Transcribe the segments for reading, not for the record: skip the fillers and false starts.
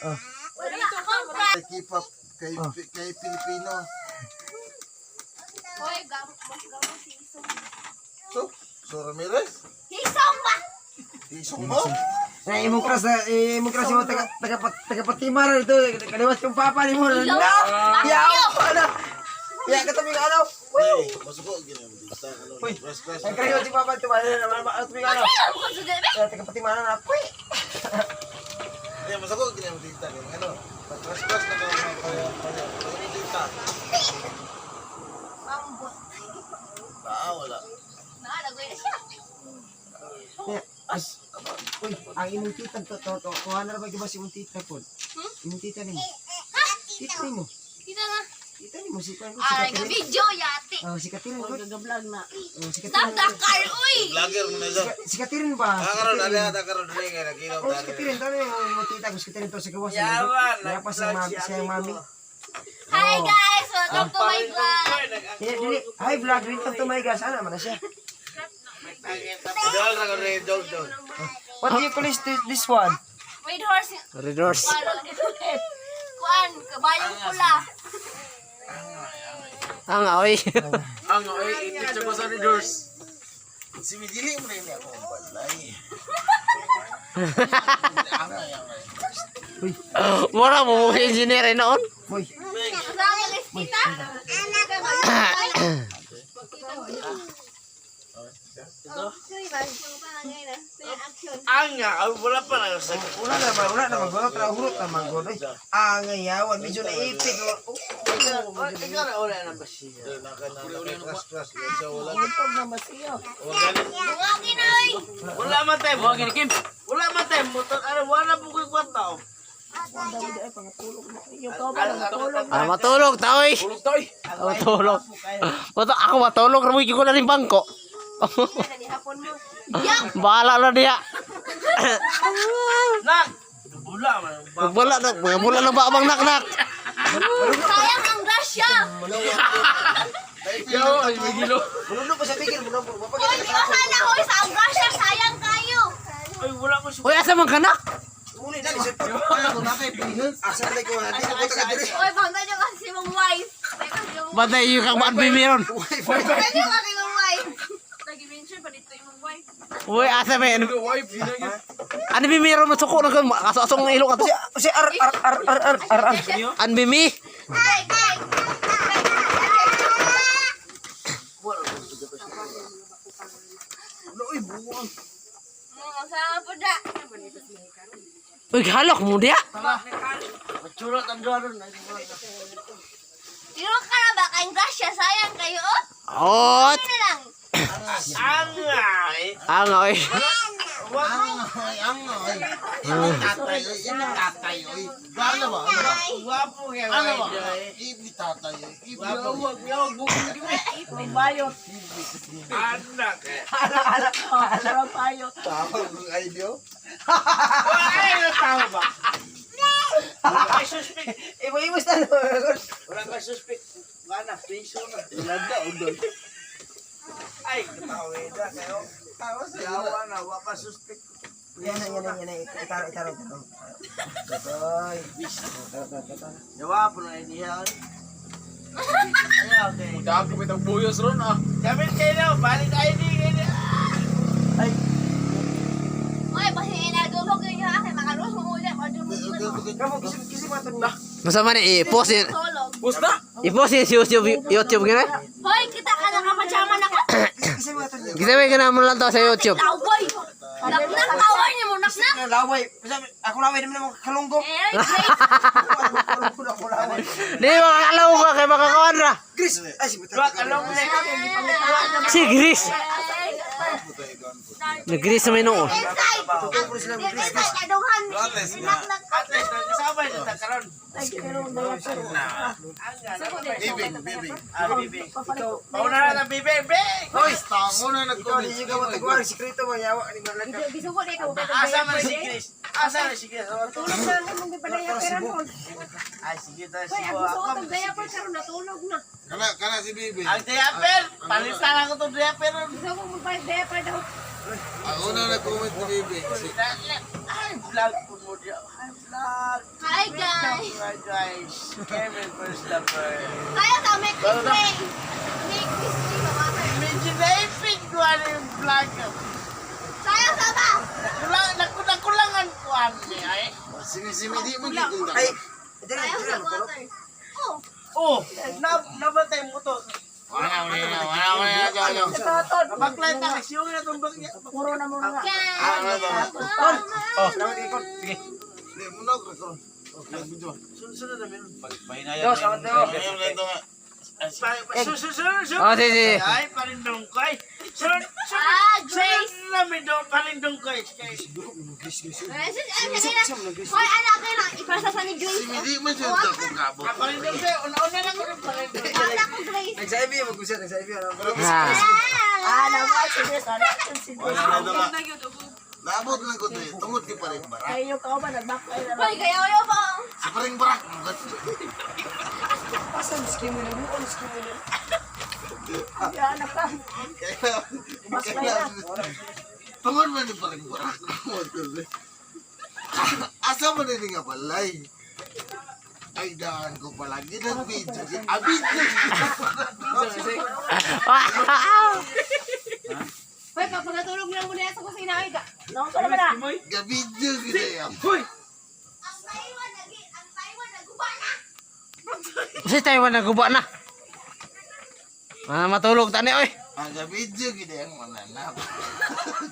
Oh. Keep up kay Pilipino. Hoy, gamo si Isong. So Ramirez? Isong ba? Isong mo? Na imong kras mo taga-Patimaran ito. Kaliwas yung papa ni mo. Iyo! Yaw! Ano? Ya, katabi ka ano? Hey, masuko gina mo dito. Uy. Press. Ay, kaliwas yung papa ito. Katabi ka ano? Ano ko sa debe? Taga-Patimaran na. Uy! Ay, masuko gina mo dito. Ano? Press na ka dito. Ambot. Wala. Naalagay na siya. Uy, ang imong tita to. Kuha na ba ba si imong tita po? Imong tita ni mo. Ha? Tita ni mo. Kita na. Tita ni mo si Kuya. Ay, video yati. Oh, si Katirin ko. Nag-vlog na. Oh, si Katirin. Nagdakar, uy! Vlogger mo na dyan. Si Katirin ba? Karon ada karon rin kay naginaw Oh, si Katirin. Tano yung tita ko. Si Katirin to sa gawas. Kaya pa siya yung mami. Hi guys! Welcome to my vlog! Dili. Hi, vlog. Welcome to my guys. Ano man na siya? Dol ra ko rin dol. What do you call this one? Red horse. Red horse. Kuan, kabayong pula. Oy. Ito ko sa doors. Si Midili mo na yun ako balay. Mura mo engineer noon. Uy. Kasama ni Tita? Wala pa na sa Wala naman. Wala hurot naman. Ang yawan. Medyo naipit. ikaw na wala na ba siya? Press. Siya wala. Buwagin na, uy! Wala man tayo. Wala man tayo. Wala po ko yung kwarta. Matulog taoy. Tulog tayo. Matulog. Ako matulog ramoy ko na ning bangko. Hapon mo. Yak! Bahala na diya. Nak! Bula man. Bula na ba abang naknak? Sayang ang grasya! Yo, ay magilo. Mulo pa sa bigil. Mulo. Hoy, iwasan na, hoy! Sa ang grasya, sayang kayo! Ay wala ko siya. Uy, asa man ka na? Muli na. Ano na kay Pilipino? Asa na ko. Hindi ko taga dire. Hoy, bangga nyo kasi mong wife! Teka, yung Baday yung kang bimiron. Pwede yung aking mong wife! Nag-mention pa dito yung mong wife. Uy, asa ba? Wife, Ano bimiron mo suko na ko asong ilong ato. Si ar. An bimi. Hey, guys! Masama po da! Uy, halok mo diya. Churot ang doon. Tiro ka na ba kayong grasya? Sayang kayo, oh! Ot. Ano na lang? Angay. Angoy. Angoy. Tatay, yan ang tatay. Ano ba? Wapo kaya. Ano ba? Ibi tatay. Ibi. Wag bukong kami. Bayot. Anak. Sarap bayot. Tawag ng ideo. Ay, tao ba? Wala kay suspect. Ibo sta. Wala kay suspect. Wala, piso na. Ilanda o doon. Ay, katawid na kayo. Yawa na, wala ka suspect. Yan. Itaro. Toy. Yawa po na iniya. Ay, okay. Dako bitang buyos ron ah. Gamit kayo na, balik ID kayo. Ay, Hoy, basta inadulog yun yung akin. Makalus mo ulit. Kamu kisi mata na. Masama ni i-post yun. Tulog. Pusta? I-post yun sa YouTube gina. Hoy, kita ka na kapajama na ka. Kisi mata na. Kita may gana mo lang to sa YouTube. Laway. Naknak, tawar niyo mo, naknak. Laway. Ako laway naman mo kalunggo. Eh, Grace. Ako laway. Di ba kakalaw ka kay makakawan ra? Chris. Ay si wala ka lang ulit. Si Gris. Nag-Gris sa may noo. Inside. Inside, aduhan. Naknak. At least, nagkasabay na takaroon. Bibing. Bibing. Pauna na ng bibing. Bing! Hoy, tango na ikaw nag-comment. di juga matagwar sikreto mo yawa ni Marlan. Gisugo na ikaw. Asa man si Chris? Asa na si Chris? Tulog na naman mong gipadaya pero mo. Ay, sige tayo. Hoy, ang gusto ko itong daya pero karon natulog na. Kana si Bibing. Ang diaper! Palitan ako itong diaper. Gusto ko magbayad daya pero daw. Ako na nag-comment ni Bibing. Ay, vlog po mo Hi vlog. Hi guys. Hi guys. Kevin first lover. Tayo sa Make This Way. Make This Way ba ba? Medyo naipig ko ano yung vlog. Tayo sa ba? Nakulangan ko ano ay. Sige, di mo gigong Ay, Tayo sa water. Oh. Oh, nabatay mo to. Wala. Baklay ta kasi yung natong bagya. Puro na mo nga. Hindi, muna ako record. Okay, video. Sunod na meron. Yo, salamat tayo. Oh, sige. Ay, parindong ko ay. Sunod Grace. namin doon, parindong ko ay. Hoy, anak ko lang. Ipasa sa ni Grace. Hindi mo siya tapong kabo. Parindong ko ay. Una lang ko ng parindong. Anak ko Grace. Nag-sa-IV, mag-usap, nag-sa-IV. Ah. Wala na ito nga. Naabot lang ko ito eh. Tungod ki pa rin barak. Hoy, kaya kayo ba? Si pa rin barak. Tungod man ni pa rin barak. Asa mo na nga balay? Ay, daan ko palagi ng video. Abid na. Hoy, papagatulog lang muna sa kusina. Ay, Gabidyo gina yan. ang Taiwan, naguba na. Si Taiwan naguba na. Matulog tani oy. Ang gabidyo gina yan mananap.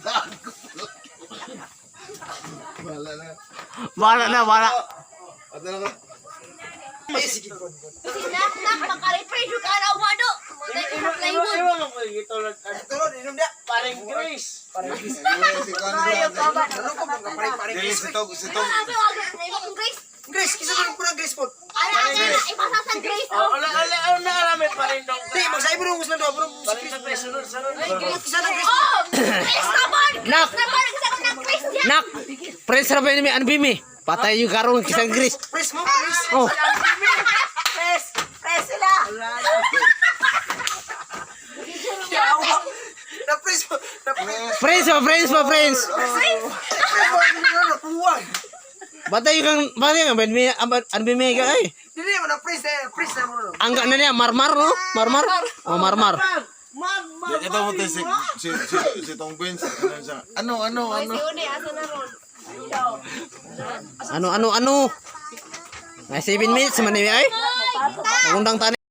Daan ko palagi. Wala na. Bala. Ato na ko. Sinak, makarepair yung araw mo, do. Mutay ko sa plywood. Iwan ko yung gitulad. Tulog, inom dia. Paring Grace. Si Conrad. Ano ko mga pare-pare? Si Tog. Ano sabi, wag na iba kong Grace. Grace, kisa ko pura Grace po. Ano, ipasa sa Grace, oh. Ano na alam parindong Di, mag-sa-IV mo gusto na bro. Parindong Grace. Sunod. Kisa na Grace. Oh! Grace naman! Nak. Grace naman! Kasi ako ng Grace dyan! Nak. Pres ra ba ni Anbimi? Patay yung karon kisang gris. Press mo, press. Oh. Press sila! Yawa. Na-press mo. Na-press Friends pa friends. mo. Napuwag. Patay yung Anbimi ka ay. Dili mo na-press na. Press na mo. Angga na niya marmar no? Marmar. Oh, marmar. Ito mo tayo si Tong Vince. Ano? Hoy, si Uni, asa na ron? Ano? Ay 7 minutes man ni ay. Pagundang tani.